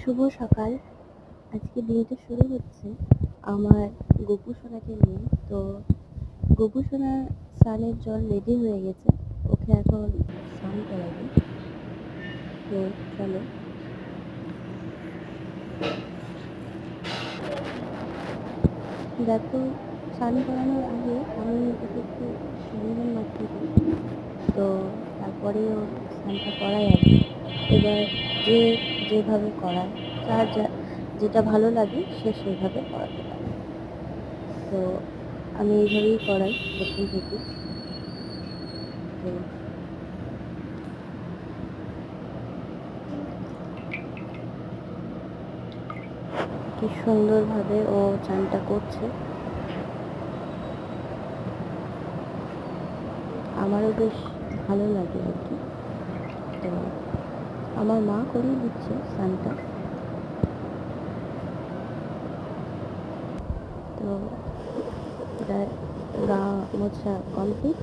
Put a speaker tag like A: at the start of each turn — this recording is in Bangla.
A: শুভ সকাল। আজকে দিনটা শুরু হচ্ছে আমার গপু সোনাকে নিয়ে। তো গপু সোনা স্নানের জল রেডি হয়ে গেছে, ওকে এখন স্নান করাবো। তো চলো। দেখো, স্নান করানোর আগে আমি ওকে একটু চন্দন মাখিয়ে দিই। তো তারপরে ওর স্নানটা করাই আর কি। এবার যে যেভাবে করায়, যার যেটা ভালো লাগে সে সেভাবে করাতে পারে। তো আমি এইভাবেই করাই প্রথম থেকে। তো কি সুন্দরভাবে ও চানটা করছে, আমারও বেশ ভালো লাগে আর কি। তো আমার মা করিয়ে দিচ্ছে স্নানটা। তো গা মোছা কমপ্লিট।